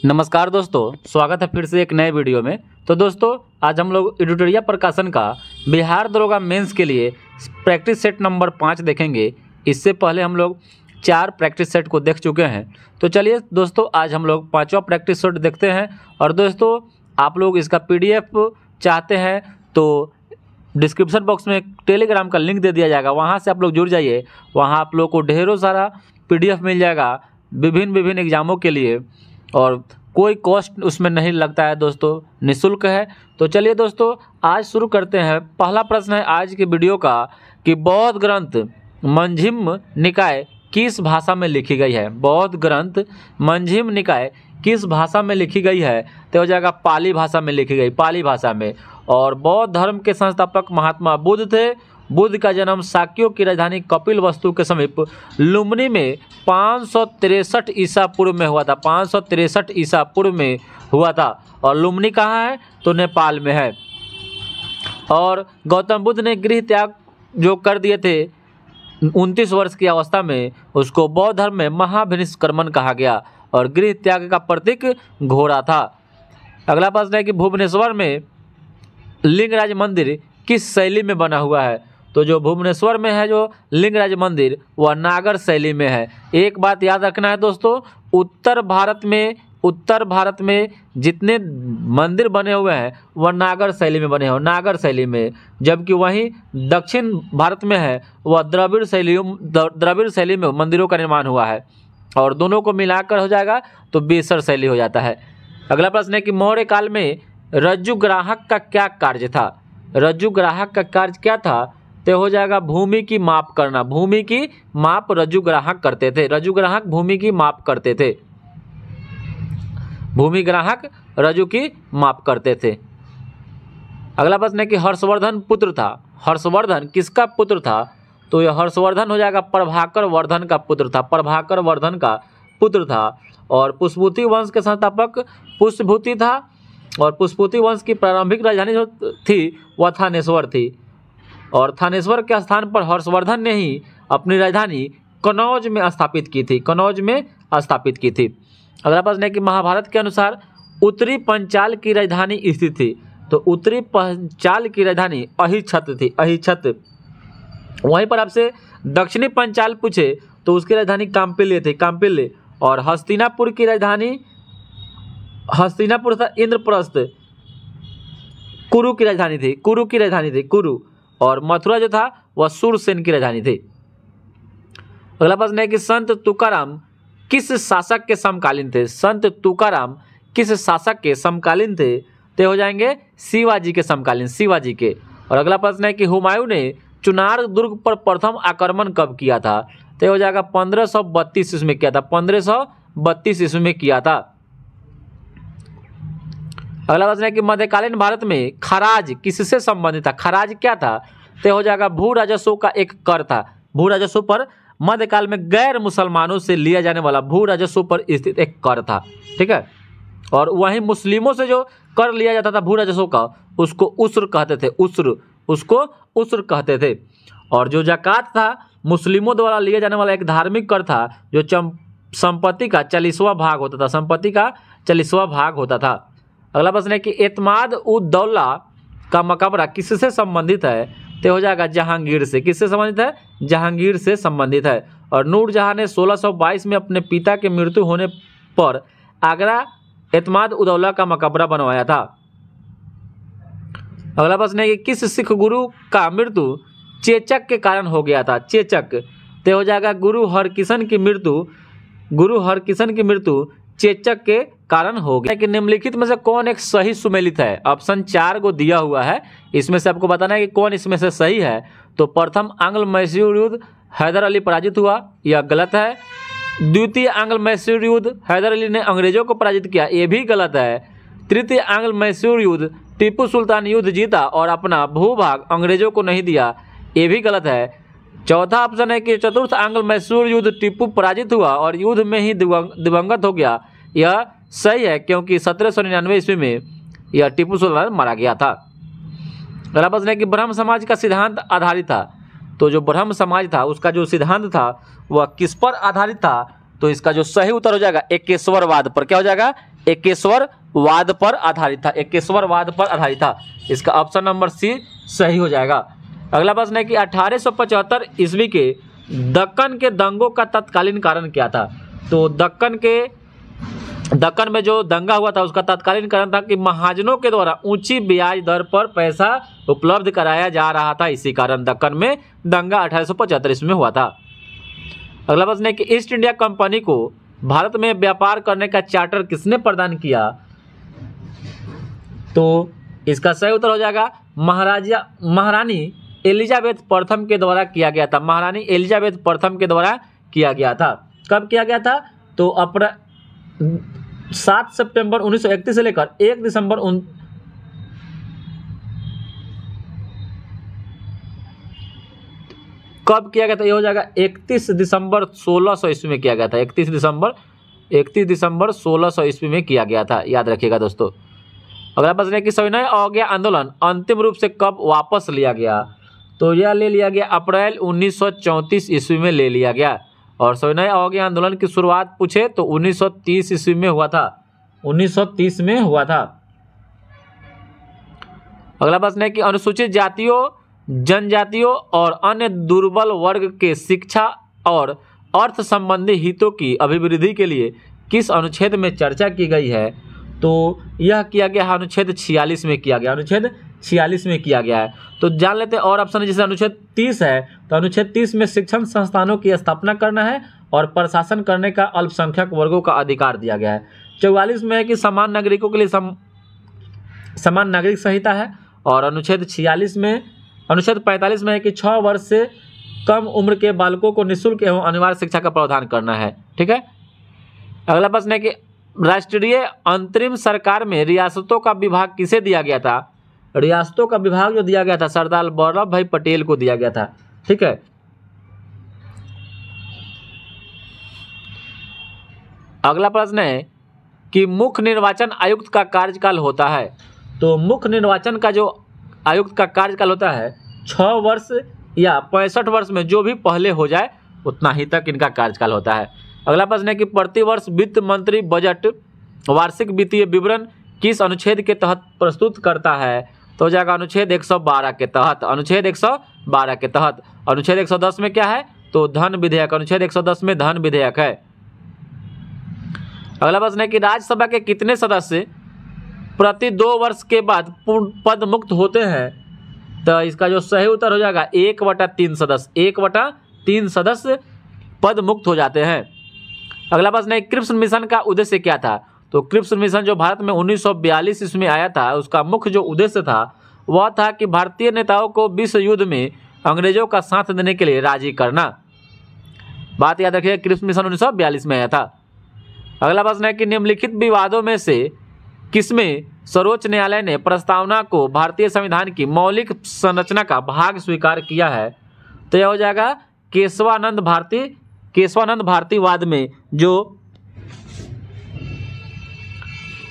नमस्कार दोस्तों, स्वागत है फिर से एक नए वीडियो में। तो दोस्तों, आज हम लोग एडिटोरिया प्रकाशन का बिहार दरोगा मेंस के लिए प्रैक्टिस सेट नंबर 5 देखेंगे। इससे पहले हम लोग 4 प्रैक्टिस सेट को देख चुके हैं। तो चलिए दोस्तों, आज हम लोग 5वां प्रैक्टिस सेट देखते हैं। और दोस्तों, आप लोग इसका PDF चाहते हैं तो डिस्क्रिप्शन बॉक्स में टेलीग्राम का लिंक दे दिया जाएगा, वहाँ से आप लोग जुड़ जाइए। वहाँ आप लोग को ढेरों सारा PDF मिल जाएगा विभिन्न एग्जामों के लिए, और कोई कॉस्ट उसमें नहीं लगता है दोस्तों, निःशुल्क है। तो चलिए दोस्तों, आज शुरू करते हैं। पहला प्रश्न है आज के वीडियो का कि बौद्ध ग्रंथ मंजिम निकाय किस भाषा में लिखी गई है। बौद्ध ग्रंथ मंजिम निकाय किस भाषा में लिखी गई है? तो हो जाएगा पाली भाषा में लिखी गई, पाली भाषा में। और बौद्ध धर्म के संस्थापक महात्मा बुद्ध थे। बुद्ध का जन्म शाक्यों की राजधानी कपिलवस्तु के समीप लुम्बिनी में 563 ईसा पूर्व में हुआ था। 563 ईसा पूर्व में हुआ था। और लुम्बिनी कहाँ है? तो नेपाल में है। और गौतम बुद्ध ने गृह त्याग जो कर दिए थे 29 वर्ष की अवस्था में, उसको बौद्ध धर्म में महाभिनिष्क्रमण कहा गया। और गृह त्याग का प्रतीक घोड़ा था। अगला प्रश्न है कि भुवनेश्वर में लिंगराज मंदिर किस शैली में बना हुआ है? तो जो भुवनेश्वर में है जो लिंगराज मंदिर, वह नागर शैली में है। एक बात याद रखना है दोस्तों, उत्तर भारत में जितने मंदिर बने हुए हैं वह नागर शैली में बने हैं, नागर शैली में। जबकि वहीं दक्षिण भारत में है वह द्रविड़ शैली में मंदिरों का निर्माण हुआ है। और दोनों को मिलाकर हो जाएगा तो बेसर शैली हो जाता है। अगला प्रश्न है कि मौर्य काल में रज्जु ग्राहक का क्या कार्य था? रज्जु ग्राहक का कार्य क्या था? तो हो जाएगा भूमि की माप करना। भूमि की माप रज्जु ग्राहक करते थे। रज्जु ग्राहक भूमि की माप करते थे। भूमि ग्राहक रज्जु की माप करते थे। अगला प्रश्न है कि हर्षवर्धन पुत्र था। हर्षवर्धन किसका पुत्र था? तो यह हर्षवर्धन हो जाएगा प्रभाकर वर्धन का पुत्र था। प्रभाकर वर्धन का पुत्र था। और पुष्पभूति वंश के संस्थापक पुष्पभूति था। और पुष्पभूति वंश की प्रारंभिक राजधानी जो थी वह थानेश्वर थी। और थानेश्वर के स्थान पर हर्षवर्धन ने ही अपनी राजधानी कनौज में स्थापित की थी। कनौज में स्थापित की थी। अगला प्रश्न है कि महाभारत के अनुसार उत्तरी पंचाल की राजधानी स्थित थी। तो उत्तरी पंचाल की राजधानी अहिछत्र थी। अहिछत्र। वहीं पर आपसे दक्षिणी पंचाल पूछे तो उसकी राजधानी काम्पिल्य थी। काम्पिल्य। और हस्तिनापुर की राजधानी हस्तिनापुर था इंद्रप्रस्थ। कुरु की राजधानी थी। कुरु की राजधानी थी। कुरु। और मथुरा जो था वह सूरसेन की राजधानी थी। अगला प्रश्न है कि संत तुकाराम किस शासक के समकालीन थे? संत तुकाराम किस शासक के समकालीन थे? तो हो जाएंगे शिवाजी के समकालीन, शिवाजी के। और अगला प्रश्न है कि हुमायूं ने चुनार दुर्ग पर प्रथम आक्रमण कब किया था? तो हो जाएगा 1532 ईस्वी में किया था। 1532 ईस्वी में किया था। अगला प्रश्न है कि मध्यकालीन भारत में खराज किससे संबंधित था? खराज क्या था? तो हो जाएगा भू राजस्व का एक कर था। भू राजस्व पर मध्यकाल में गैर मुसलमानों से लिया जाने वाला भू राजस्व पर स्थित एक कर था। ठीक है। और वहीं मुस्लिमों से जो कर लिया जाता था भू राजस्व का, उसको उस्र कहते थे। उस्र। उसको उस्र कहते थे। और जो ज़कात था मुस्लिमों द्वारा लिया जाने वाला एक धार्मिक कर था, जो संपत्ति का 40वां भाग होता था। संपत्ति का 40वां भाग होता था। अगला प्रश्न है कि एतमाद उद दौला का मकबरा किससे संबंधित है? तो हो जाएगा जहांगीर से। किससे संबंधित है? जहांगीर से संबंधित है। और नूरजहां ने 1622 में अपने पिता के मृत्यु होने पर आगरा एतमाद उद दौला का मकबरा बनवाया था। अगला प्रश्न है कि किस सिख गुरु का मृत्यु चेचक के कारण हो गया था? चेचक। तो हो जाएगा गुरु हरकिशन की मृत्यु चेचक के कारण हो गया। कि निम्नलिखित में से कौन एक सही सुमेलित है? ऑप्शन 4 को दिया हुआ है, इसमें से आपको बताना है कि कौन इसमें से सही है। तो प्रथम आंग्ल मैसूर युद्ध हैदर अली पराजित हुआ, यह गलत है। द्वितीय आंग्ल मैसूर युद्ध हैदर अली ने अंग्रेजों को पराजित किया, यह भी गलत है। तृतीय आंग्ल मैसूर युद्ध टीपू सुल्तान युद्ध जीता और अपना भूभाग अंग्रेजों को नहीं दिया, ये भी गलत है। चौथा ऑप्शन है कि चतुर्थ आंग्ल मैसूर युद्ध टीपू पराजित हुआ और युद्ध में ही दिवंगत हो गया, यह सही है क्योंकि 1799 ईस्वी में यह टीपू सुल्तान मारा गया था। अगला प्रश्न है कि ब्रह्म समाज का सिद्धांत आधारित था। तो जो ब्रह्म समाज था उसका जो सिद्धांत था वह किस पर आधारित था? तो इसका जो सही उत्तर हो जाएगा एकेश्वरवाद पर। क्या हो जाएगा? एकेश्वरवाद पर आधारित था, एकेश्वरवाद पर आधारित था। इसका ऑप्शन नंबर सी सही हो जाएगा। अगला प्रश्न है कि 1875 ईस्वी के दक्कन के दंगों का तत्कालीन कारण क्या था। तो दक्कन में जो दंगा हुआ था उसका तत्कालीन कारण था कि महाजनों के द्वारा ऊंची ब्याज दर पर पैसा उपलब्ध कराया जा रहा था, इसी कारण दक्कन में दंगा 1875 ईस्वी में हुआ था। अगला प्रश्न है कि ईस्ट इंडिया कंपनी को भारत में व्यापार करने का चार्टर किसने प्रदान किया। तो इसका सही उत्तर हो जाएगा महारानी एलिजाबेथ प्रथम के द्वारा किया गया था, महारानी एलिजाबेथ प्रथम के द्वारा किया गया था। कब किया गया था। तो 7 सितंबर 1931 से लेकर 1 दिसंबर कब किया गया था। ये हो जाएगा 31 दिसंबर 1600 ईस्वी में किया गया था, 31 दिसंबर 1600 ईस्वी में किया गया था, याद रखिएगा दोस्तों। अगला प्रश्न है कि सविनय अवज्ञा आंदोलन अंतिम रूप से कब वापस लिया गया। तो यह ले लिया गया अप्रैल 1934 ईस्वी में ले लिया गया। और सविनय अवज्ञा आंदोलन की शुरुआत पूछे तो 1930 ईस्वी में हुआ था, 1930 में हुआ था। अगला प्रश्न है कि अनुसूचित जातियों, जनजातियों और अन्य दुर्बल वर्ग के शिक्षा और अर्थ संबंधी हितों की अभिवृद्धि के लिए किस अनुच्छेद में चर्चा की गई है। तो यह किया गया अनुच्छेद 46 में किया गया, अनुच्छेद 46 में किया गया है। तो जान लेते हैं और ऑप्शन है, जैसे अनुच्छेद 30 है तो अनुच्छेद 30 में शिक्षण संस्थानों की स्थापना करना है और प्रशासन करने का अल्पसंख्यक वर्गों का अधिकार दिया गया है। 44 में है कि समान नागरिकों के लिए समान नागरिक संहिता है। और अनुच्छेद 45 में है कि 6 वर्ष से कम उम्र के बालकों को निःशुल्क एवं अनिवार्य शिक्षा का प्रावधान करना है। ठीक है। अगला प्रश्न है कि राष्ट्रीय अंतरिम सरकार में रियासतों का विभाग किसे दिया गया था। रियासतों का विभाग जो दिया गया था सरदार वल्लभ भाई पटेल को दिया गया था। ठीक है। अगला प्रश्न है कि मुख्य निर्वाचन आयुक्त का कार्यकाल होता है। तो मुख्य निर्वाचन का जो आयुक्त का कार्यकाल होता है 6 वर्ष या 65 वर्ष में जो भी पहले हो जाए उतना ही तक इनका कार्यकाल होता है। अगला प्रश्न है कि प्रतिवर्ष वित्त मंत्री बजट वार्षिक वित्तीय विवरण किस अनुच्छेद के तहत प्रस्तुत करता है। तो हो जाएगा अनुच्छेद 112 के तहत, अनुच्छेद 112 के तहत। अनुच्छेद 110 में क्या है तो धन विधेयक, अनुच्छेद 110 में धन विधेयक है। अगला प्रश्न है कि राज्यसभा के कितने सदस्य प्रति 2 वर्ष के बाद पूर्ण पद मुक्त होते हैं। तो इसका जो सही उत्तर हो जाएगा 1/3 सदस्य, 1/3 सदस्य पद मुक्त हो जाते हैं। अगला प्रश्न है क्रिप्स मिशन का उद्देश्य क्या था। तो क्रिप्स मिशन जो भारत में 1942 ईस्वी में आया था उसका मुख्य जो उद्देश्य था वह था कि भारतीय नेताओं को विश्व युद्ध में अंग्रेजों का साथ देने के लिए राजी करना। बात याद रखिए, क्रिप्स मिशन 1942 में आया था। अगला प्रश्न है कि निम्नलिखित विवादों में से किसमें सर्वोच्च न्यायालय ने प्रस्तावना को भारतीय संविधान की मौलिक संरचना का भाग स्वीकार किया है। तो यह हो जाएगा केशवानंद भारतीवाद में, जो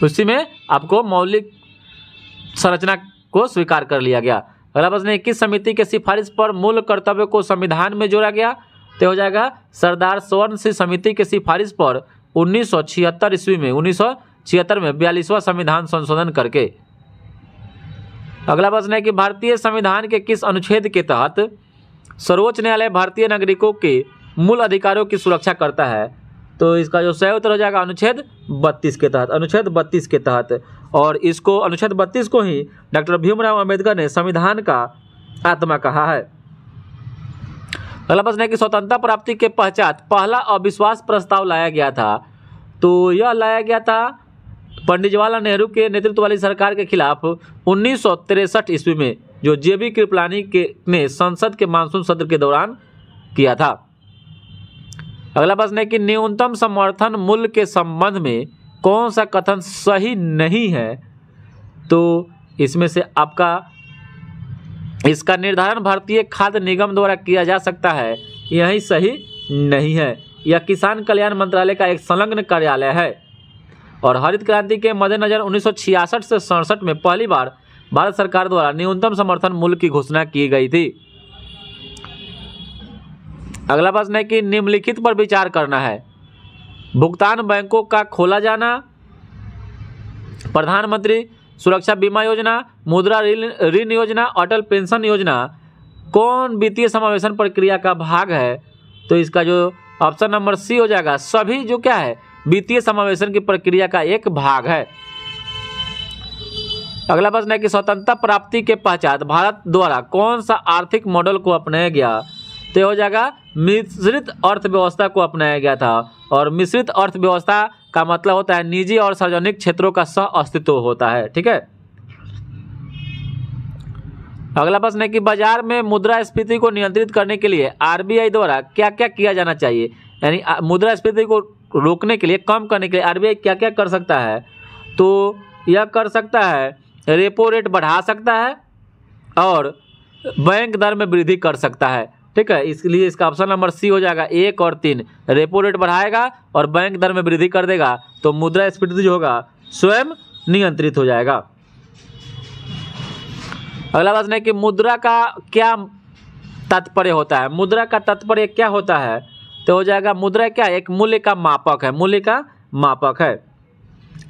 उसी में आपको मौलिक संरचना को स्वीकार कर लिया गया। अगला प्रश्न है किस समिति के सिफारिश पर मूल कर्तव्य को संविधान में जोड़ा गया। तो हो जाएगा सरदार स्वर्ण सिंह समिति के सिफारिश पर 1976 ईस्वी में 1976 में 42वां संविधान संशोधन करके। अगला प्रश्न है कि भारतीय संविधान के किस अनुच्छेद के तहत सर्वोच्च न्यायालय भारतीय नागरिकों के मूल अधिकारों की सुरक्षा करता है। तो इसका जो सही उत्तर हो जाएगा अनुच्छेद 32 के तहत, अनुच्छेद 32 के तहत। और इसको अनुच्छेद 32 को ही डॉक्टर भीमराव अंबेडकर ने संविधान का आत्मा कहा है। अगला प्रश्न है कि स्वतंत्रता प्राप्ति के पश्चात पहला अविश्वास प्रस्ताव लाया गया था। तो यह लाया गया था पंडित जवाहरलाल नेहरू के नेतृत्व वाली सरकार के खिलाफ 1963 ईस्वी में, जो जेबी कृपलानी ने संसद के मानसून सत्र के दौरान किया था। अगला प्रश्न है कि न्यूनतम समर्थन मूल्य के संबंध में कौन सा कथन सही नहीं है। तो इसमें से आपका इसका निर्धारण भारतीय खाद्य निगम द्वारा किया जा सकता है, यही सही नहीं है। यह किसान कल्याण मंत्रालय का एक संलग्न कार्यालय है। और हरित क्रांति के मद्देनजर 1966 से 67 में पहली बार भारत सरकार द्वारा न्यूनतम समर्थन मूल्य की घोषणा की गई थी। अगला प्रश्न है कि निम्नलिखित पर विचार करना है। भुगतान बैंकों का खोला जाना, प्रधानमंत्री सुरक्षा बीमा योजना, मुद्रा ऋण योजना, अटल पेंशन योजना कौन वित्तीय समावेशन प्रक्रिया का भाग है? तो इसका जो ऑप्शन नंबर सी हो जाएगा, सभी जो क्या है वित्तीय समावेशन की प्रक्रिया का एक भाग है। अगला प्रश्न है कि स्वतंत्रता प्राप्ति के पश्चात भारत द्वारा कौन सा आर्थिक मॉडल को अपनाया गया? तो हो जाएगा मिश्रित अर्थव्यवस्था को अपनाया गया था। और मिश्रित अर्थव्यवस्था का मतलब होता है निजी और सार्वजनिक क्षेत्रों का सह अस्तित्व होता है। ठीक है। अगला प्रश्न है कि बाजार में मुद्रास्फीति को नियंत्रित करने के लिए आरबीआई द्वारा क्या क्या किया जाना चाहिए? यानी मुद्रास्फीति को रोकने के लिए, कम करने के लिए आरबीआई क्या क्या कर सकता है? तो यह कर सकता है रेपो रेट बढ़ा सकता है और बैंक दर में वृद्धि कर सकता है। ठीक है, इसलिए इसका ऑप्शन नंबर सी हो जाएगा 1 और 3। रेपो रेट बढ़ाएगा और बैंक दर में वृद्धि कर देगा तो मुद्रास्फीति जो होगा स्वयं नियंत्रित हो जाएगा। अगला प्रश्न है कि मुद्रा का क्या तात्पर्य होता है? मुद्रा का तात्पर्य क्या होता है? तो हो जाएगा मुद्रा क्या, एक मूल्य का मापक है। मूल्य का मापक है।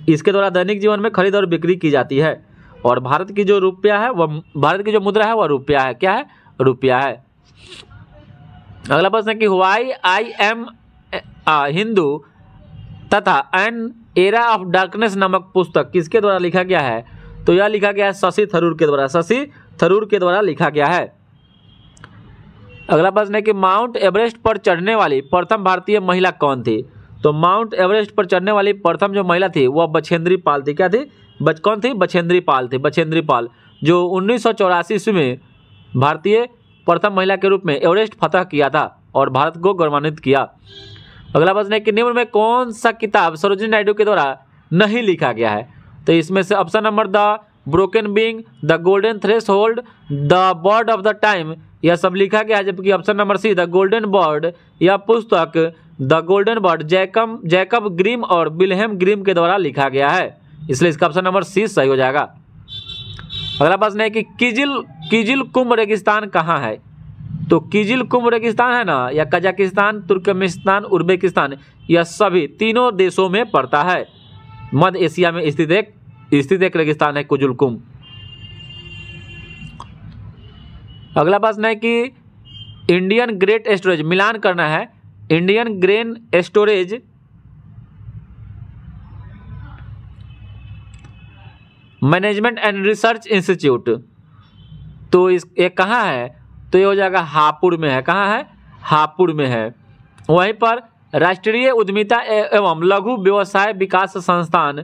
इसके द्वारा दैनिक जीवन में खरीद और बिक्री की जाती है। और भारत की जो रुपया है वह, भारत की जो मुद्रा है वह रुपया है। क्या है? रुपया है। अगला प्रश्न है कि व्हाई आई एम हिंदू तथा एन एरा ऑफ डार्कनेस नामक पुस्तक किसके द्वारा लिखा गया है? तो यह लिखा गया है शशि थरूर के द्वारा। शशि थरूर के द्वारा लिखा गया है। अगला प्रश्न है कि माउंट एवरेस्ट पर चढ़ने वाली प्रथम भारतीय महिला कौन थी? तो माउंट एवरेस्ट पर चढ़ने वाली प्रथम जो महिला थी वह बछेंद्री पाल थी। क्या थी? कौन थी? बछेंद्री पाल थी। बछेंद्री पाल जो 1984 ईस्वी में भारतीय प्रथम महिला के रूप में एवरेस्ट फतह किया था और भारत को गौरवान्वित किया। अगला प्रश्न है कि निम्न में कौन सा किताब सरोजिनी नायडू के द्वारा नहीं लिखा गया है? तो इसमें से option number the broken wing, the golden threshold, the bird of the time, यह सब लिखा गया है। जबकि option number C the golden bird, यह पुस्तक the golden bird Jacob Grimm और विल्हेम ग्रिम के द्वारा लिखा गया है। इसलिए इसका ऑप्शन नंबर सी सही हो जाएगा। अगला प्रश्न है कि किजिल कुंभ रेगिस्तान कहाँ है? तो किजिल कुंभ रेगिस्तान है ना, या कजाकिस्तान, तुर्कमेनिस्तान, उज्बेकिस्तान, यह सभी तीनों देशों में पड़ता है। मध्य एशिया में स्थित एक रेगिस्तान है किजिल कुंभ। अगला प्रश्न है कि इंडियन ग्रेन स्टोरेज, मिलान करना है, Indian grain storage management and research institute, तो ये कहाँ है? तो ये हो जाएगा हापुड़ में है। कहाँ है? हापुड़ में है। वहीं पर राष्ट्रीय उद्यमिता एवं लघु व्यवसाय विकास संस्थान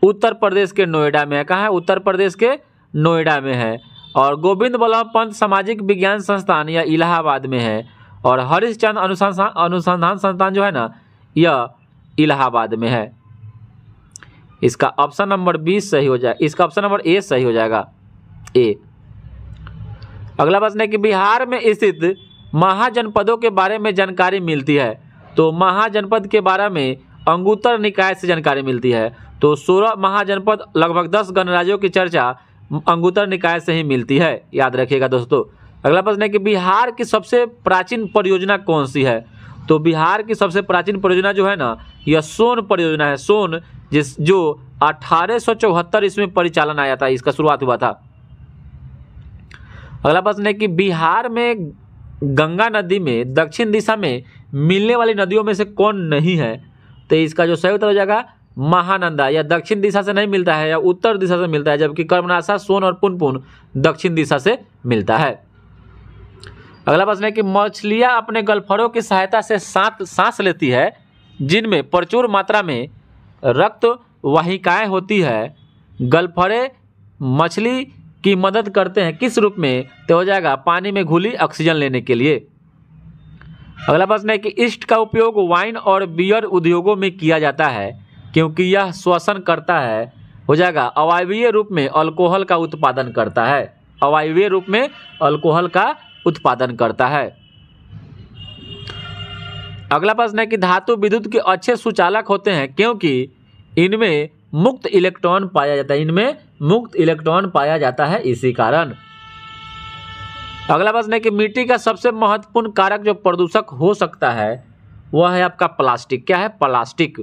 उत्तर प्रदेश के नोएडा में है। कहाँ है? उत्तर प्रदेश के नोएडा में है। और गोविंद बल्लभ पंत सामाजिक विज्ञान संस्थान यह इलाहाबाद में है। और हरिश्चंद्र अनुसंधान संस्थान जो है ना, यह इलाहाबाद में है। इसका ऑप्शन नंबर 20 सही हो जाए। इसका ऑप्शन नंबर ए सही हो जाएगा, ए। अगला प्रश्न है कि बिहार में स्थित महाजनपदों के बारे में जानकारी मिलती है। तो महाजनपद के बारे में अंगुत्तर निकाय से जानकारी मिलती है। तो 16 महाजनपद, लगभग 10 गणराज्यों की चर्चा अंगुत्तर निकाय से ही मिलती है। याद रखिएगा दोस्तों। अगला प्रश्न है कि बिहार की सबसे प्राचीन परियोजना कौन सी है? तो बिहार की सबसे प्राचीन परियोजना जो है ना, यह सोन परियोजना है। सोन जो 1874 इसमें परिचालन आया था, इसका शुरुआत हुआ था। अगला प्रश्न है कि बिहार में गंगा नदी में दक्षिण दिशा में मिलने वाली नदियों में से कौन नहीं है? तो इसका जो सही उत्तर हो जाएगा महानंदा। यह दक्षिण दिशा से नहीं मिलता है, या उत्तर दिशा से मिलता है। जबकि कर्मनाशा, सोन और पुनपुन दक्षिण दिशा से मिलता है। अगला प्रश्न है कि मछलियां अपने गलफड़ों की सहायता से सांस लेती है, जिनमें प्रचुर मात्रा में रक्त वाहिकाएं होती है। गलफड़े मछली की मदद करते हैं किस रूप में? तो हो जाएगा पानी में घुली ऑक्सीजन लेने के लिए। अगला प्रश्न है कि ईस्ट का उपयोग वाइन और बियर उद्योगों में किया जाता है क्योंकि यह श्वसन करता है। हो जाएगा अवायवीय रूप में अल्कोहल का उत्पादन करता है। अवायवीय रूप में अल्कोहल का उत्पादन करता है। अगला प्रश्न है कि धातु विद्युत के अच्छे सुचालक होते हैं क्योंकि इनमें मुक्त इलेक्ट्रॉन पाया जाता है। इनमें मुक्त इलेक्ट्रॉन पाया जाता है, इसी कारण। अगला प्रश्न है कि मिट्टी का सबसे महत्वपूर्ण कारक जो प्रदूषक हो सकता है, वह है आपका प्लास्टिक। क्या है? प्लास्टिक।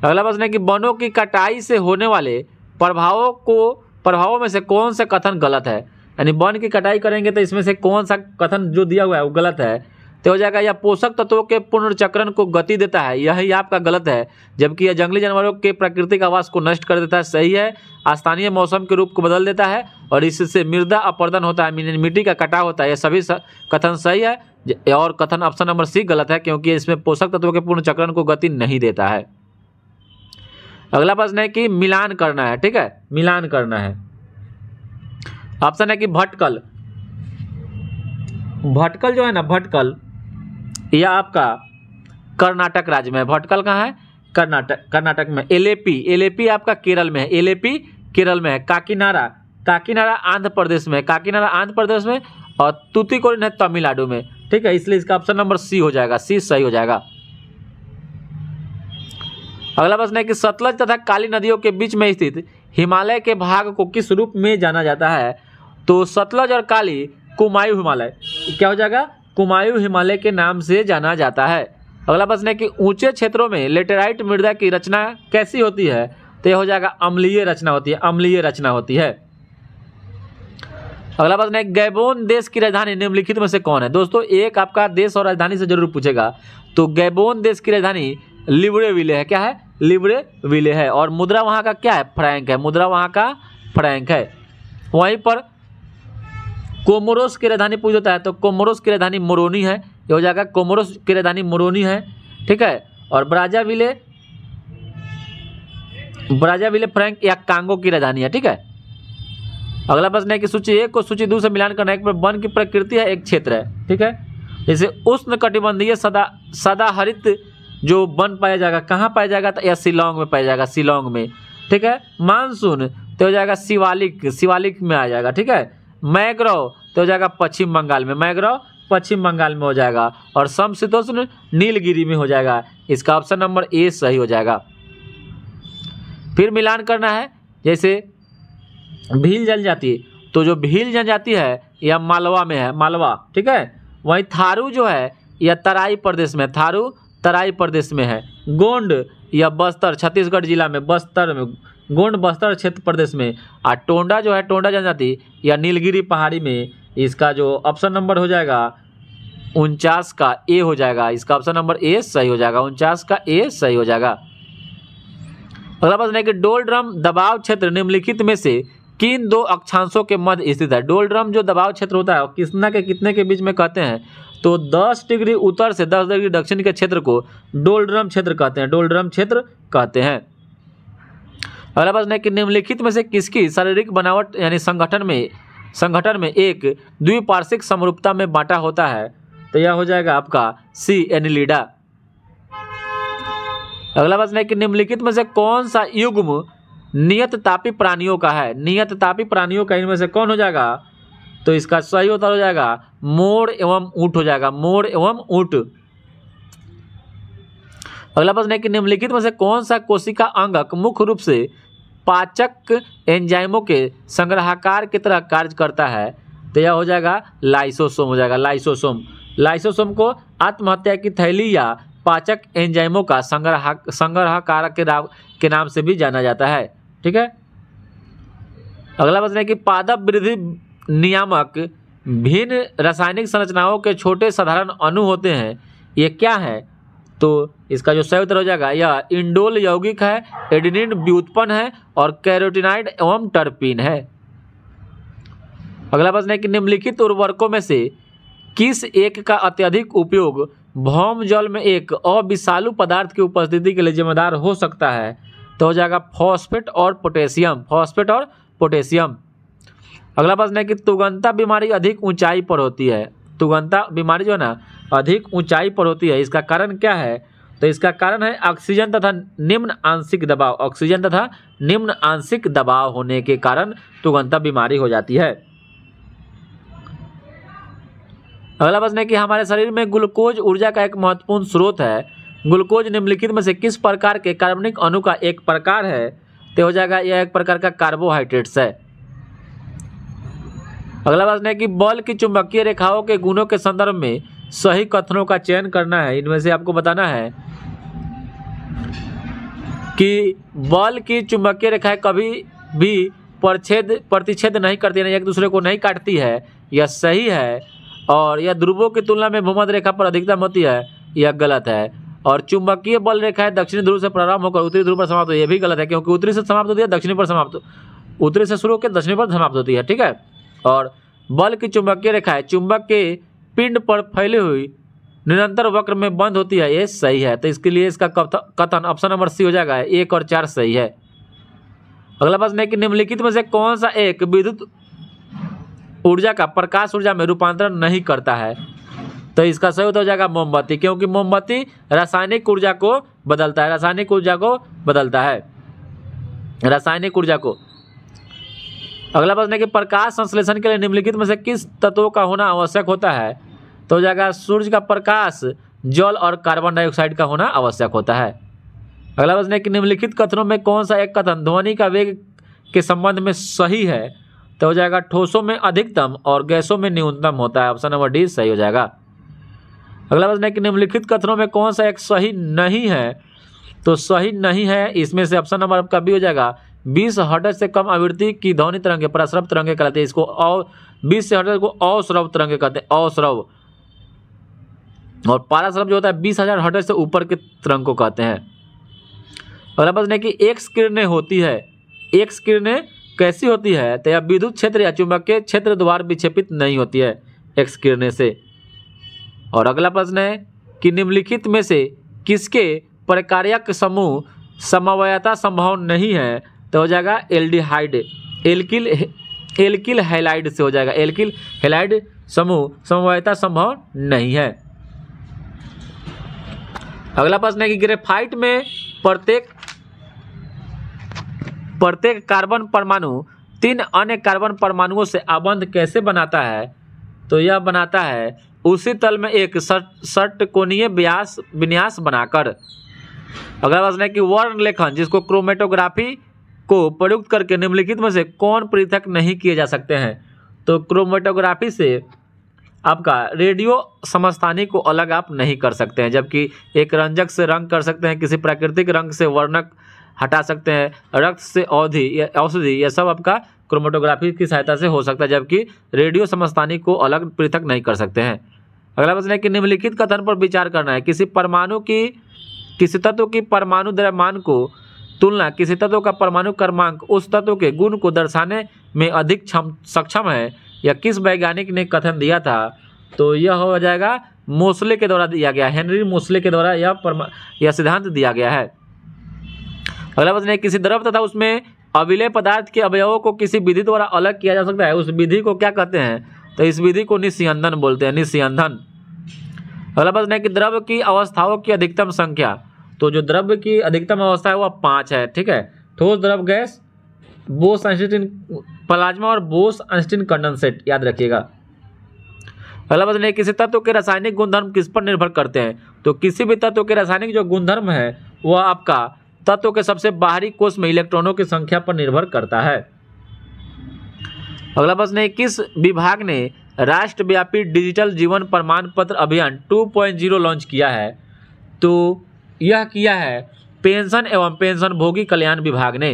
अगला प्रश्न है कि वनों की कटाई से होने वाले प्रभावों में से कौन सा कथन गलत है? यानी वन की कटाई करेंगे तो इसमें से कौन सा कथन जो दिया हुआ है वो गलत है? तो हो जाएगा यह पोषक तत्वों के पुनर्चक्रण को गति देता है, यही आपका गलत है। जबकि यह जंगली जानवरों के प्राकृतिक आवास को नष्ट कर देता है, सही है। स्थानीय मौसम के रूप को बदल देता है और इससे मृदा अपरदन होता है, मिट्टी का कटाव होता है। यह सभी कथन सही है और कथन ऑप्शन नंबर सी गलत है, क्योंकि इसमें पोषक तत्वों के पुनर्चक्रण को गति नहीं देता है। अगला प्रश्न है कि मिलान करना है। ठीक है, मिलान करना है। ऑप्शन है कि भटकल। भटकल जो है ना, भटकल यह आपका कर्नाटक राज्य में है। भटकल कहाँ है? कर्नाटक में। एलेपी आपका केरल में है। एलेपी केरल में है। काकीनाडा आंध्र प्रदेश में। काकीनाडा आंध्र प्रदेश में और तूतीकोरिन है तमिलनाडु में। ठीक है, इसलिए इसका ऑप्शन नंबर सी हो जाएगा, सी सही हो जाएगा। अगला प्रश्न है कि सतलज तथा काली नदियों के बीच में स्थित हिमालय के भाग को किस रूप में जाना जाता है? तो सतलज और काली कुमायूं हिमालय, क्या हो जाएगा? कुमायूं हिमालय के नाम से जाना जाता है। अगला प्रश्न है कि ऊंचे क्षेत्रों में लेटेराइट मृदा की रचना कैसी होती है? तो यह हो जाएगा अम्लीय रचना होती है, अम्लीय रचना होती है। अगला प्रश्न है गैबोन देश की राजधानी निम्नलिखित में से कौन है? दोस्तों एक आपका देश और राजधानी से जरूर पूछेगा। तो गैबोन देश की राजधानी लिब्रेविले है। क्या है? लिब्रेविले है। और मुद्रा वहाँ का क्या है? फ्रैंक है। मुद्रा वहाँ का फ्रैंक है। वहीं पर कोमोरोस की राजधानी पूछ होता है तो कोमोरोस की राजधानी मोरोनी है। ये हो जाएगा कोमोरोस की राजधानी मोरोनी है। ठीक है, और ब्राज़ाविले फ्रैंक या कांगो की राजधानी है। ठीक है। अगला प्रश्न है कि सूची 1 को सूची 2 से मिलान करना है। एक वन की प्रकृति है, एक क्षेत्र है। ठीक है, जैसे उष्ण कटिबंधीय सदाहरित जो वन पाया जाएगा, कहाँ पाया जाएगा? तो यह शिलोंग में पाया जाएगा, शिलोंग में। ठीक है, मानसून तो हो जाएगा शिवालिक में आ जाएगा। ठीक है, मैग्रोव तो हो जाएगा पश्चिम बंगाल में, मैग्रोव पश्चिम बंगाल में हो जाएगा। और समशीतोष्ण नीलगिरी में हो जाएगा। इसका ऑप्शन नंबर ए सही हो जाएगा। फिर मिलान करना है, जैसे भील जनजाति, तो जो भील जनजाति है यह मालवा में है, मालवा। ठीक है, वहीं थारू जो है यह तराई प्रदेश में, थारू तराई प्रदेश में है। गोंड या बस्तर छत्तीसगढ़ जिला में, बस्तर में, गोंड बस्तर क्षेत्र प्रदेश में। और टोंडा जो है, टोंडा जनजाति या नीलगिरी पहाड़ी में। इसका जो ऑप्शन नंबर हो जाएगा 49 का ए हो जाएगा। इसका ऑप्शन नंबर ए सही हो जाएगा, 49 का ए सही हो जाएगा। अगला प्रश्न है कि डोलड्रम दबाव क्षेत्र निम्नलिखित में से किन दो अक्षांशों के मध्य स्थित है? डोलड्रम जो दबाव क्षेत्र होता है कितने के बीच में कहते हैं? तो 10 डिग्री उत्तर से 10 डिग्री दक्षिण के क्षेत्र को डोलड्रम क्षेत्र कहते हैं, डोलड्रम क्षेत्र कहते हैं। अगला प्रश्न है कि निम्नलिखित में से किसकी शारीरिक बनावट यानी संगठन में एक द्विपार्श्विक समरूपता में बांटा होता है? तो यह हो जाएगा आपका सी एनिलिडा। अगला प्रश्न है कि निम्नलिखित में से कौन सा युग्म नियत तापी प्राणियों का है? नियत तापी प्राणियों का इनमें से कौन हो जाएगा? तो इसका सही उत्तर हो जाएगा मोर एवं ऊंट हो जाएगा, मोर एवं ऊंट। अगला प्रश्न है कि निम्नलिखित में से कौन सा कोशिका अंगक मुख्य रूप से पाचक एंजाइमों के संग्रहकार की तरह कार्य करता है? तो यह हो जाएगा लाइसोसोम हो जाएगा, लाइसोसोम। लाइसोसोम को आत्महत्या की थैली या पाचक एंजाइमों का संग्रहकारक के नाम से भी जाना जाता है। ठीक है। अगला प्रश्न है कि पादप वृद्धि नियामक भिन्न रासायनिक संरचनाओं के छोटे साधारण अणु होते हैं, ये क्या है? तो इसका जो सही उत्तर हो जाएगा यह इंडोल यौगिक है, एडेनिन व्युत्पन्न है और कैरोटीनाइड एवं टर्पीन है। अगला प्रश्न है कि निम्नलिखित उर्वरकों में से किस एक का अत्यधिक उपयोग भौम जल में एक अविषालु पदार्थ की उपस्थिति के लिए जिम्मेदार हो सकता है? तो हो जाएगा फॉस्फेट और पोटेशियम, फॉस्फेट और पोटेशियम। अगला प्रश्न है कि तुगंता बीमारी अधिक ऊंचाई पर होती है। तुगंता बीमारी जो है ना अधिक ऊंचाई पर होती है, इसका कारण क्या है? तो इसका कारण है ऑक्सीजन तथा निम्न आंशिक दबाव, ऑक्सीजन तथा निम्न आंशिक दबाव होने के कारण तुगंता बीमारी हो जाती है। अगला प्रश्न है कि हमारे शरीर में ग्लूकोज ऊर्जा का एक महत्वपूर्ण स्रोत है। ग्लूकोज निम्नलिखित में से किस प्रकार के कार्बनिक अणु का एक प्रकार है? तो हो जाएगा यह एक प्रकार का कार्बोहाइड्रेट्स है। अगला प्रश्न है कि बल की चुंबकीय रेखाओं के गुणों के संदर्भ में सही कथनों का चयन करना है। इनमें से आपको बताना है कि बल की चुंबकीय रेखाएं कभी भी प्रतिच्छेद नहीं करती है, एक दूसरे को नहीं काटती है, यह सही है। और यह ध्रुवों की तुलना में भूमध्य रेखा पर अधिकतम होती है, यह गलत है। और चुंबकीय बल रेखाएं दक्षिणी ध्रुव से प्रारंभ होकर उत्तरी ध्रुव पर समाप्त होती है, यह भी गलत है, क्योंकि उत्तरी से समाप्त होती है दक्षिणी पर समाप्त, उत्तरी से शुरू होकर दक्षिणी पर समाप्त होती है, ठीक है। और बल की चुंबकीय रेखाएं चुंबक के पिंड पर फैली हुई निरंतर वक्र में बंद होती है, ये सही है। तो इसके लिए इसका कथन ऑप्शन नंबर सी हो जाएगा, 1 और 4 सही है। अगला प्रश्न है कि निम्नलिखित में से कौन सा एक विद्युत ऊर्जा का प्रकाश ऊर्जा में रूपांतरण नहीं करता है? तो इसका सही उत्तर हो जाएगा मोमबत्ती, क्योंकि मोमबत्ती रासायनिक ऊर्जा को बदलता है, रासायनिक ऊर्जा को बदलता है, रासायनिक ऊर्जा को। अगला प्रश्न है कि प्रकाश संश्लेषण के लिए निम्नलिखित में से किस तत्वों का होना आवश्यक होता है? तो हो जाएगा सूर्य का प्रकाश, जल और कार्बन डाइऑक्साइड का होना आवश्यक होता है। अगला प्रश्न है कि निम्नलिखित कथनों में कौन सा एक कथन ध्वनि का वेग के संबंध में सही है? तो हो जाएगा ठोसों में अधिकतम और गैसों में न्यूनतम होता है, ऑप्शन नंबर डी सही हो जाएगा। अगला प्रश्न है कि निम्नलिखित कथनों में कौन सा एक सही नहीं है? तो सही नहीं है इसमें से ऑप्शन नंबर आपका बी हो जाएगा। 20 हर्ट्ज से कम आवृत्ति की ध्वनि तरंगे प्रस्रव तरंगे कहलाते हैं, इसको 20 से हर्ट्ज को अश्रव तरंगे कहते हैं, अश्रव। और पाराश्रव जो होता है 20,000 हर्ट्ज से ऊपर के तरंग को कहते हैं। अगला प्रश्न है कि एक्स किरणें होती है, एक्स किरणें कैसी होती है? तो यह विद्युत क्षेत्र या चुंबकीय क्षेत्र द्वारा विक्षेपित नहीं होती है एक्स किरणें से। और अगला प्रश्न है कि निम्नलिखित में से किसके प्रकार्यक समूह समवायता संभव नहीं है? तो हो जाएगा एल्डिहाइड, एल्किल हैलाइड से हो जाएगा, एल्किल हैलाइड समूह समवायता संभव नहीं है। अगला प्रश्न है कि ग्रेफाइट में प्रत्येक कार्बन परमाणु 3 अन्य कार्बन परमाणुओं से आबंध कैसे बनाता है? तो यह बनाता है उसी तल में एक षटकोणीय विन्यास बनाकर। अगला प्रश्न है कि वर्ण लेखन जिसको क्रोमेटोग्राफी को प्रयुक्त करके निम्नलिखित में से कौन पृथक नहीं किए जा सकते हैं? तो क्रोमेटोग्राफी से आपका रेडियो समस्थानी को अलग आप नहीं कर सकते हैं, जबकि एक रंजक से रंग कर सकते हैं, किसी प्राकृतिक रंग से वर्णक हटा सकते हैं, रक्त से औषधि, यह सब आपका क्रोमेटोग्राफी की सहायता से हो सकता है, जबकि रेडियो समस्थानी को अलग पृथक नहीं कर सकते हैं। अगला प्रश्न है कि निम्नलिखित कथन पर विचार करना है, किसी तत्व की परमाणु द्रव्यमान को तुलना किसी तत्व का परमाणु क्रमांक उस तत्व के गुण को दर्शाने में अधिक सक्षम है, या किस वैज्ञानिक ने कथन दिया था? तो यह हो जाएगा मोसले के द्वारा दिया गया, हेनरी मोसले के द्वारा यह सिद्धांत दिया गया है। अगला प्रश्न है किसी द्रव तथा उसमें अविलेय पदार्थ के अवयवों को किसी विधि द्वारा अलग किया जा सकता है, उस विधि को क्या कहते हैं? तो इस विधि को निस्यंदन बोलते हैं, निस्यंदन। अगला प्रश्न है कि द्रव की अवस्थाओं की अधिकतम संख्या, तो जो द्रव की अधिकतम अवस्था है वह 5 है, ठीक है। ठोस, द्रव, गैस, बोस आइंस्टीन प्लाज्मा और बोस आइंस्टीन कंडेंसेट, याद रखिएगा। अगला प्रश्न है किसी तत्व के रासायनिक गुणधर्म किस पर निर्भर करते हैं? तो किसी भी तत्व के रासायनिक जो गुणधर्म है वह आपका तत्व के सबसे बाहरी कोश में इलेक्ट्रॉनों की संख्या पर निर्भर करता है। अगला प्रश्न है किस विभाग ने राष्ट्रव्यापी डिजिटल जीवन प्रमाण पत्र अभियान 2.0 लॉन्च किया है? तो यह किया है पेंशन एवं पेंशनभोगी कल्याण विभाग ने।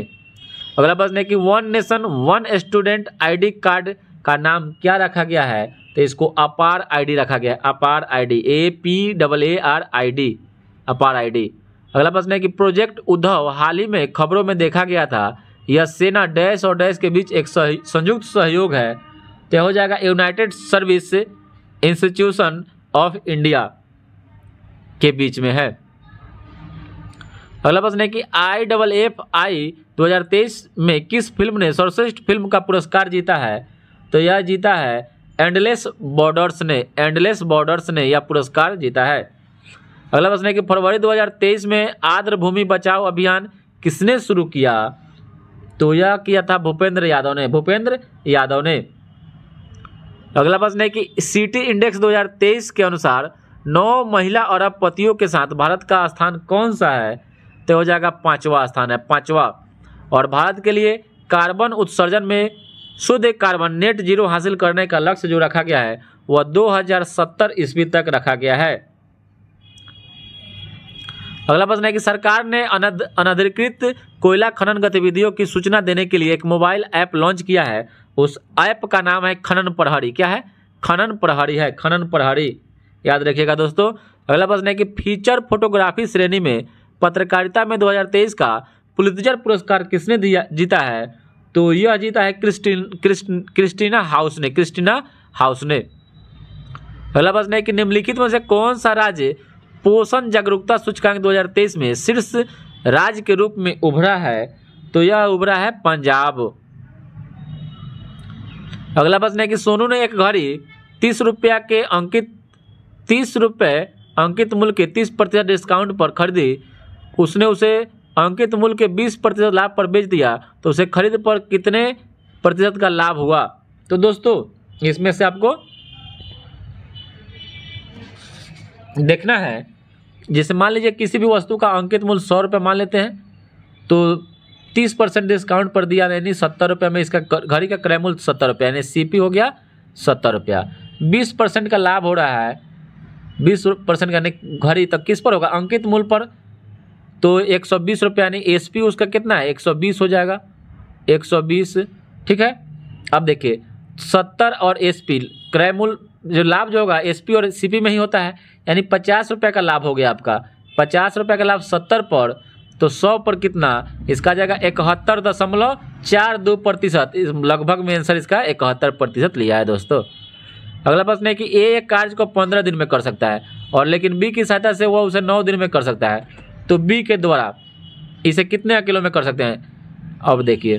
अगला प्रश्न है कि one nation one student ID card का नाम क्या रखा गया है? तो इसको अपार आईडी रखा गया है, अपार आईडी, APARID, अपार आईडी। अगला प्रश्न है कि प्रोजेक्ट उद्धव हाल ही में खबरों में देखा गया था, यह सेना डैश और डैश के बीच एक संयुक्त सहयोग है, तो हो जाएगा United service institution of India के बीच में है। अगला प्रश्न है कि IAAFI 2023 में किस फिल्म ने सर्वश्रेष्ठ फिल्म का पुरस्कार जीता है? तो यह जीता है एंडलेस बॉर्डर्स ने यह पुरस्कार जीता है। अगला प्रश्न है कि फरवरी 2023 में आर्द्र भूमि बचाओ अभियान किसने शुरू किया? तो यह किया था भूपेंद्र यादव ने। अगला प्रश्न है कि सिटी इंडेक्स 2023 के अनुसार 9 महिला अरबपतियों के साथ भारत का स्थान कौन सा है? तो हो जाएगा 5वां स्थान है, 5वां। और भारत के लिए कार्बन उत्सर्जन में शुद्ध कार्बन नेट जीरो हासिल करने का लक्ष्य जो रखा गया है वह 2070 ईस्वी तक रखा गया है। अगला प्रश्न है कि सरकार ने अनधिकृत कोयला खनन गतिविधियों की सूचना देने के लिए एक मोबाइल ऐप लॉन्च किया है। उस ऐप का नाम है खनन प्रहरी। क्या है? खनन प्रहरी है, खनन प्रहरी, याद रखिएगा दोस्तों। अगला प्रश्न है कि फीचर फोटोग्राफी श्रेणी में पत्रकारिता में 2023 का पुलित्जर पुरस्कार किसने जीता है? तो यह जीता है क्रिस्टीना हाउस ने, क्रिस्टीना हाउस ने। अगला प्रश्न है कि निम्नलिखित में से कौन सा राज्य पोषण जागरूकता सूचकांक 2023 में शीर्ष राज्य के रूप में उभरा है? तो यह उभरा है पंजाब। अगला प्रश्न है कि सोनू ने एक घड़ी 30 रुपया अंकित मूल्य के 30% डिस्काउंट पर खरीदी। उसने उसे अंकित मूल्य के 20% लाभ पर बेच दिया, तो उसे खरीद पर कितने प्रतिशत का लाभ हुआ? तो दोस्तों इसमें से आपको देखना है, जैसे मान लीजिए किसी भी वस्तु का अंकित मूल्य 100 रुपये मान लेते हैं, तो 30% डिस्काउंट पर दिया यानी 70 रुपये में इसका घड़ी का क्रय मूल्य 70 रुपये यानी सीपी हो गया 70 रुपया। 20% का लाभ हो रहा है, 20% यानी घड़ी तक किस पर होगा? अंकित मूल्य पर। तो 120 रुपये यानी एसपी उसका कितना है? 120 हो जाएगा, 120। ठीक है, अब देखिए 70 और एसपी क्रय मूल्य जो लाभ जो होगा एसपी और सीपी में ही होता है, यानी 50 रुपये का लाभ हो गया आपका। 50 रुपये का लाभ 70 पर, तो 100 पर कितना? इसका जाएगा 71.42%। लगभग में आंसर इसका 71% लिया है दोस्तों। अगला प्रश्न है कि ए एक कार्य को 15 दिन में कर सकता है और लेकिन बी की सहायता से वह उसे 9 दिन में कर सकता है, तो बी के द्वारा इसे कितने किलो में कर सकते हैं? अब देखिए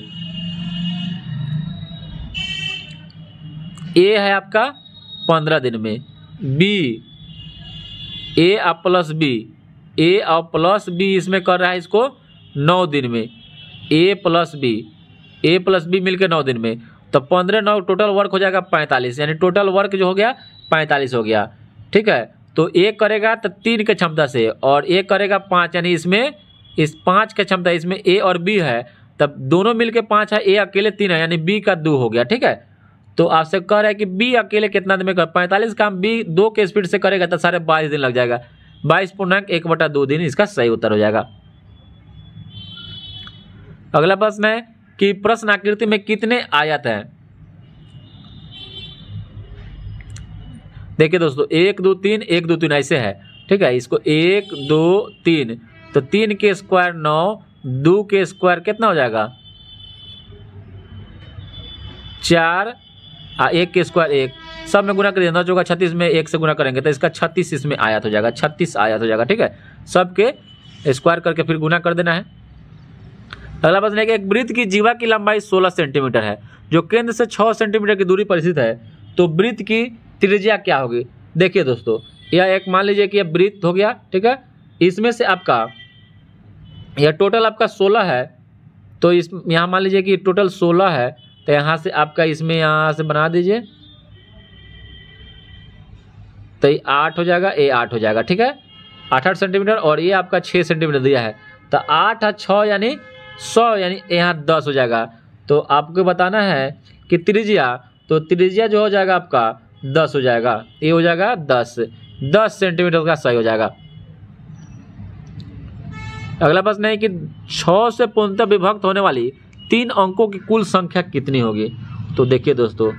ए है आपका 15 दिन में, बी ए और प्लस बी इसमें कर रहा है इसको 9 दिन में। ए प्लस बी मिलकर 9 दिन में, तो 15 9 टोटल वर्क हो जाएगा 45, यानी टोटल वर्क जो हो गया 45 हो गया। ठीक है, तो ए करेगा तो 3 के क्षमता से और ए करेगा 5, यानी इसमें इस 5 के क्षमता, इसमें ए और बी है, तब दोनों मिलके 5 है, ए अकेले 3 है, यानी बी का 2 हो गया। ठीक है, तो आपसे कह रहा है कि बी अकेले कितना दिन में कर? 45 काम बी 2 के स्पीड से करेगा तो सारे 22 दिन लग जाएगा। 22.1/2 दिन इसका सही उत्तर हो जाएगा। अगला प्रश्न है कि प्रश्न आकृति में कितने आयत हैं? देखिए दोस्तों 1 2 3 1 2 3 ऐसे है। ठीक है, इसको 1 2 3, तो 3 के स्क्वायर 9, 2 के स्क्वायर कितना हो जाएगा 4, 1 के स्क्वायर 1, सब में गुना करिए 9 चौका 36 में 1 से गुना करेंगे तो इसका 36 इसमें आयत हो जाएगा, 36 आयत हो जाएगा। ठीक है, सबके स्क्वायर करके फिर गुना कर देना है। अगला प्रश्न है कि एक वृत्त की जीवा की लंबाई 16 सेंटीमीटर है जो केंद्र से 6 सेंटीमीटर की दूरी पर स्थित है, तो वृत्त की त्रिज्या क्या होगी? देखिए दोस्तों यह एक मान लीजिए कि यह वृत्त हो गया। ठीक है, इसमें से आपका यह टोटल आपका 16 है, तो इस यहाँ मान लीजिए कि टोटल 16 है, तो यहाँ से आपका इसमें यहाँ से बना दीजिए तो ये 8 हो जाएगा, ये 8 हो जाएगा। ठीक है, 8 सेंटीमीटर और ये आपका 6 सेंटीमीटर दिया है, तो 8 और 6 यानी 100, यानी यहाँ 10 हो जाएगा। तो आपको बताना है कि त्रिज्या, तो त्रिज्या जो हो जाएगा आपका 10 हो जाएगा, ये हो जाएगा 10 सेंटीमीटर का सही हो जाएगा। अगला प्रश्न है कि 6 से पूर्णतः विभक्त होने वाली 3 अंकों की कुल संख्या कितनी होगी? तो देखिए दोस्तों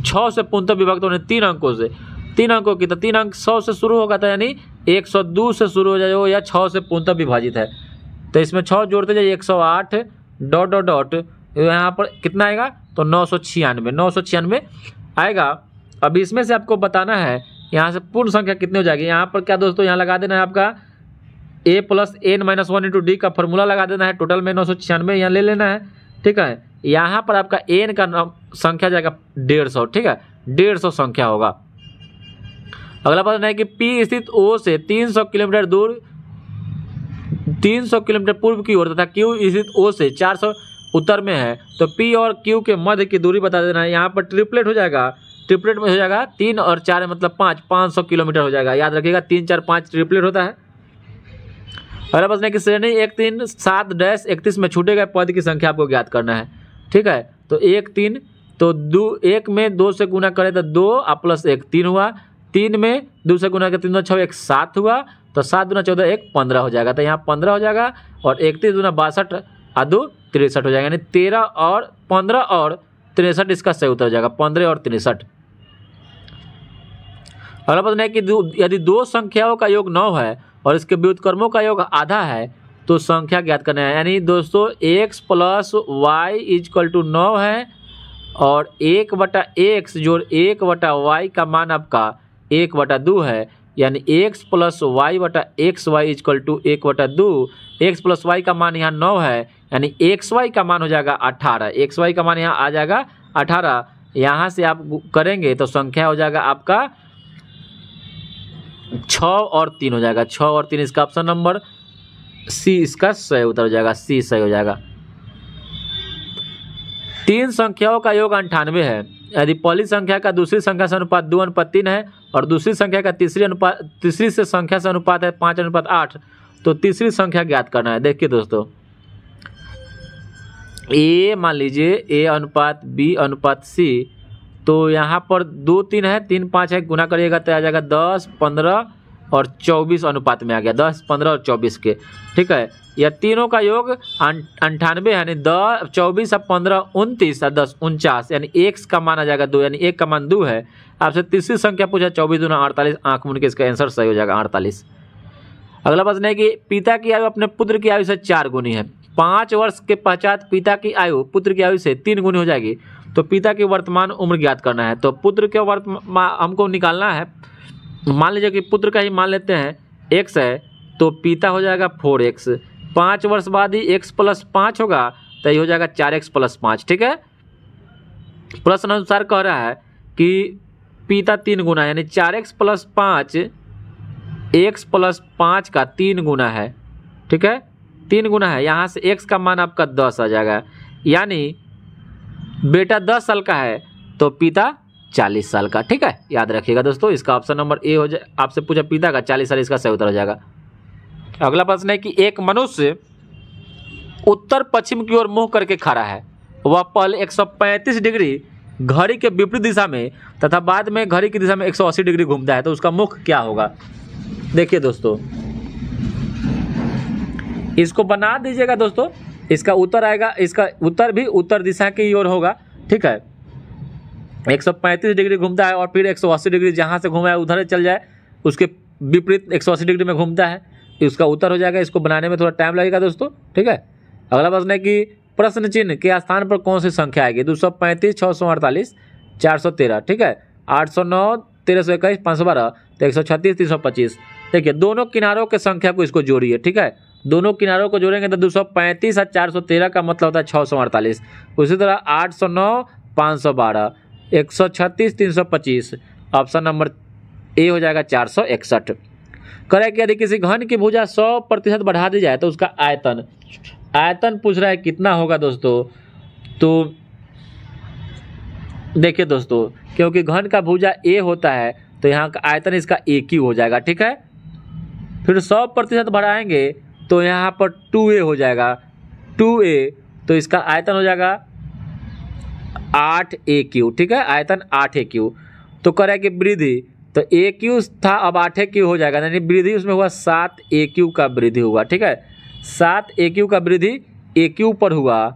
6 से पूर्णतः विभक्त होने 3 अंकों से, 3 अंकों की, तो 3 अंक 100 से शुरू होगा, तो यानी 102 से शुरू हो जाएगा, या 6 से पूर्णतः विभाजित है, तो इसमें 6 जोड़ते जाइए 108 डॉट डॉट डॉट, यहाँ पर कितना आएगा? तो 996 आएगा। अब इसमें से आपको बताना है यहाँ से पूर्ण संख्या कितनी हो जाएगी। यहाँ पर क्या दोस्तों, यहाँ लगा देना है आपका a + n-1 × d का फॉर्मूला लगा देना है, टोटल में 996 यहाँ ले लेना है। ठीक है, यहाँ पर आपका n का संख्या जाएगा 150। ठीक है, 150 संख्या होगा। अगला प्रश्न है कि P स्थित O से 300 किलोमीटर दूर 300 किलोमीटर पूर्व की ओर तथा Q स्थित O से 400 उत्तर में है, तो P और Q के मध्य की दूरी बता देना है। यहाँ पर ट्रिपलेट हो जाएगा, ट्रिपलेट में हो जाएगा 3 और 4 मतलब 500 किलोमीटर हो जाएगा। याद रखिएगा 3 4 5 ट्रिपलेट होता है। अगला प्रश्न है कि श्रेणी 137-31 में छूटे गए पद की संख्या आपको ज्ञात करना है। ठीक है, तो 1 3 तो एक में 2 से गुना करें तो 2 प्लस 1 3 हुआ, 3 में 2 से गुना करें 3 दूना 6 1 7 हुआ, तो 7 दूना 14 1 15 हो जाएगा। तो यहाँ 15 हो जाएगा और 31 दूना 62 और 2 63 हो जाएगा, यानी 13 और 15 और 63 इसका सही उत्तर हो जाएगा, 15 और 63। अगला प्रश्न है कि यदि दो संख्याओं का योग 9 है और इसके व्युत्क्रमों का योग आधा है तो संख्या ज्ञात करना है। यानी दोस्तों x plus Y equal to 9 है और 1/x जोड़ 1/y का मान आपका 1/2 है, यानी x प्लस वाई बटा X Y equal to 1/2। x plus Y का मान यहाँ 9 है, यानी xy का मान हो जाएगा 18। xy का मान यहाँ आ जाएगा 18। यहाँ से आप करेंगे तो संख्या हो जाएगा आपका 6 और 3 हो जाएगा, 6 और 3 इसका ऑप्शन नंबर सी इसका सही उत्तर हो जाएगा, सी सही हो जाएगा। 3 संख्याओं का योग 98 है। यदि पहली संख्या का दूसरी संख्या से अनुपात 2:3 है और दूसरी संख्या का तीसरी से संख्या से अनुपात है 5:8, तो तीसरी संख्या ज्ञात करना है। देखिए दोस्तों, ए मान लीजिए ए अनुपात बी अनुपात सी, तो यहाँ पर 2 3 है, 3 5 है, गुना करिएगा तो आ जाएगा 10 15 और 24 अनुपात में आ गया, 10 15 और 24 के। ठीक है, यह तीनों का योग 98 यानी 10 24 और 15 29 और 10 49, यानी x का मान आ जाएगा 2, यानी 1 का मान 2 है। आपसे तीसरी संख्या पूछा 24 दूना 48, आंख मूंद के इसका आंसर सही हो जाएगा 48। अगला प्रश्न है कि पिता की आयु अपने पुत्र की आयु से 4 गुनी है। 5 वर्ष के पश्चात पिता की आयु पुत्र की आयु से 3 गुनी हो जाएगी, तो पिता की वर्तमान उम्र ज्ञात करना है। तो पुत्र के वर्तमान हमको निकालना है। मान लीजिए कि पुत्र का ही मान लेते हैं x है, तो पिता हो जाएगा 4x। 5 वर्ष बाद ही x प्लस 5 होगा, तो ये हो जाएगा 4x प्लस 5। ठीक है, प्रश्न अनुसार कह रहा है कि पिता 3 गुना, यानी 4x प्लस 5 x प्लस 5 का 3 गुना है। ठीक है, 3 गुना है, यहाँ से x का मान आपका 10 आ जाएगा, यानी बेटा 10 साल का है तो पिता 40 साल का। ठीक है, याद रखिएगा दोस्तों, इसका ऑप्शन नंबर ए हो जाए। आपसे पूछा पिता का 40 साल, इसका सही उत्तर हो जाएगा। अगला प्रश्न है कि एक मनुष्य उत्तर पश्चिम की ओर मुंह करके खड़ा है। वह पहले 135 डिग्री घड़ी के विपरीत दिशा में तथा बाद में घड़ी की दिशा में 180 डिग्री घूमता है, तो उसका मुख क्या होगा। देखिए दोस्तों, इसको बना दीजिएगा दोस्तों, इसका उत्तर आएगा, इसका उत्तर भी उत्तर दिशा की ओर होगा। ठीक है, 135 डिग्री घूमता है और फिर 180 डिग्री जहाँ से घूमा है उधर चल जाए, उसके विपरीत 180 डिग्री में घूमता है, इसका उत्तर हो जाएगा। इसको बनाने में थोड़ा टाइम लगेगा दोस्तों। ठीक है, अगला प्रश्न है कि प्रश्न चिन्ह के स्थान पर कौन सी संख्या आएगी। 235 648 413। ठीक है, 809 1321 512 तो 136 325। देखिए, दोनों किनारों के संख्या को इसको जोड़िए। ठीक है, दोनों किनारों को जोड़ेंगे तो 235 और 413 का मतलब होता है 648। उसी तरह 809 512 136 325, ऑप्शन नंबर ए हो जाएगा 461। करें कि यदि किसी घन की भुजा 100% बढ़ा दी जाए तो उसका आयतन पूछ रहा है कितना होगा दोस्तों। तो देखिए दोस्तों, क्योंकि घन का भुजा ए होता है तो यहाँ का आयतन इसका ए क्यू हो जाएगा। ठीक है, फिर 100% बढ़ाएंगे तो यहाँ पर 2a हो जाएगा, 2a, तो इसका आयतन हो जाएगा 8a क्यू। ठीक है, आयतन 8a क्यू। तो कह रहा है कि वृद्धि, तो a क्यू था अब 8a क्यू हो जाएगा, यानी वृद्धि उसमें हुआ 7a क्यू का वृद्धि हुआ। ठीक है, 7a क्यू का वृद्धि a क्यू पर हुआ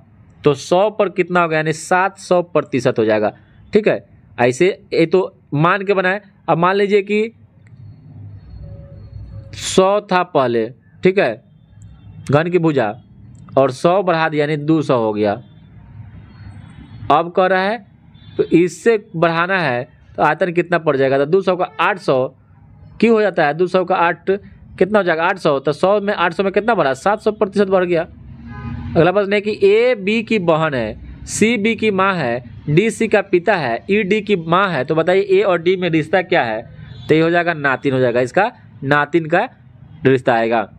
तो 100 पर कितना होगा, यानी 700% हो जाएगा। ठीक है, ऐसे ये तो मान के बनाए। अब मान लीजिए कि 100 था पहले, ठीक है, घन की भुजा, और 100 बढ़ा दिया यानी 200 हो गया। अब कह रहा है तो इससे बढ़ाना है तो आयतन कितना पड़ जाएगा, तो 200 का 800 क्यों हो जाता है, 200 का 8 कितना हो जाएगा 800, तो 100 में 800 में कितना बढ़ा, 700% बढ़ गया। अगला प्रश्न है कि ए बी की बहन है, सी बी की माँ है, डी सी का पिता है, ई डी की माँ है, तो बताइए ए और डी में रिश्ता क्या है। तो ये हो जाएगा नातिन हो जाएगा, इसका नातिन का रिश्ता आएगा।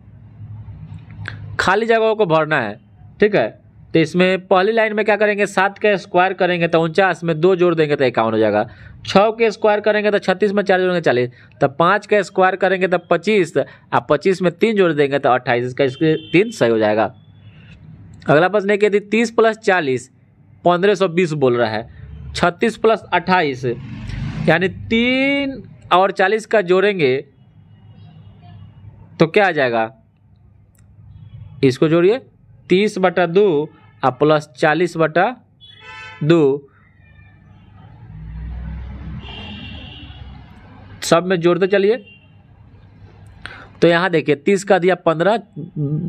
खाली जगहों को भरना है। ठीक है, तो इसमें पहली लाइन में क्या करेंगे, 7 का स्क्वायर करेंगे तो 49, में 2 जोड़ देंगे तो 51 हो जाएगा। 6 के स्क्वायर करेंगे तो 36 में 4 जोड़ेंगे 40, तब 5 का स्क्वायर करेंगे तो 25, अब 25 में 3 जोड़ देंगे तो 28, इसका 3 सही हो जाएगा। अगला प्रश्न है कि यदि 30 + 40 1520 बोल रहा है, 36 प्लस 28 यानी 3 और 40 का जोड़ेंगे तो क्या आ जाएगा, इसको जोड़िए 30/2 और प्लस 40/2 सब में जोड़ते चलिए। तो यहाँ देखिए 30 का दिया 15,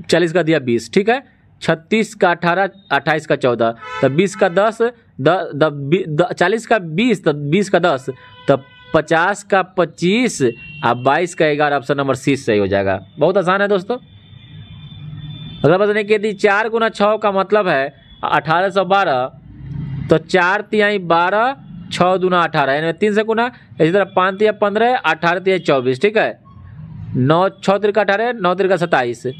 40 का दिया 20, ठीक है, 36 का 18, 28 का 14, तब 20 का 10, 40 का 20, तब 20 का 10, तब 50 का 25 और 22 का 11। ऑप्शन नंबर सी सही हो जाएगा। बहुत आसान है दोस्तों। अगला बताने की यदि 4 गुना 6 का मतलब है 1812, तो 4 तिहाई 12, 6 दूना 18 यानी 3 से गुना, इसी तरह 5 तिहाई 15, 18 तिहाई 24, ठीक है, 9 6 तिरका 18, 9 तिरका 27।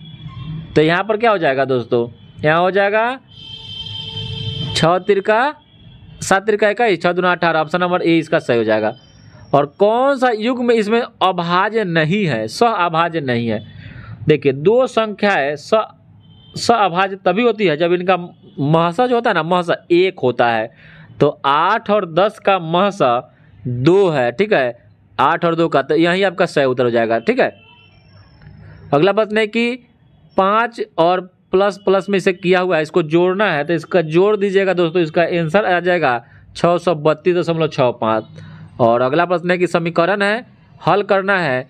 तो यहाँ पर क्या हो जाएगा दोस्तों, यहाँ हो जाएगा 6 तिरका 7 तिरका 21, 6 दूना 18। ऑप्शन नंबर ए इसका सही हो जाएगा। और कौन सा युग में इसमें अभाज्य नहीं है, सह अभाज्य नहीं है। देखिए दो संख्याएं सह अभाज्य तभी होती है जब इनका महसा जो होता है ना, महसा 1 होता है। तो 8 और 10 का महसा 2 है, ठीक है, 8 और 2 का, तो यही आपका सही उत्तर हो जाएगा, ठीक है। अगला प्रश्न है कि 5 और प्लस प्लस में इसे किया हुआ है, इसको जोड़ना है, तो इसका जोड़ दीजिएगा दोस्तों, इसका आंसर आ जाएगा 632.65। और अगला प्रश्न है कि समीकरण है, हल करना है,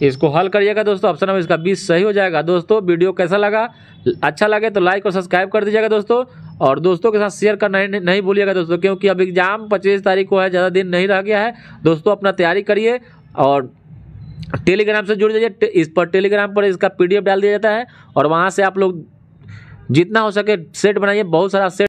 इसको हल करिएगा दोस्तों। ऑप्शन नंबर इसका 20 सही हो जाएगा। दोस्तों वीडियो कैसा लगा, अच्छा लगे तो लाइक और सब्सक्राइब कर दीजिएगा दोस्तों, और दोस्तों के साथ शेयर करना नहीं भूलिएगा दोस्तों, क्योंकि अब एग्जाम 25 तारीख को है, ज़्यादा दिन नहीं रह गया है दोस्तों। अपना तैयारी करिए और टेलीग्राम से जुड़ जाइए। इस पर टेलीग्राम पर इसका PDF डाल दिया जाता है और वहाँ से आप लोग जितना हो सके सेट बनाइए, बहुत सारा सेट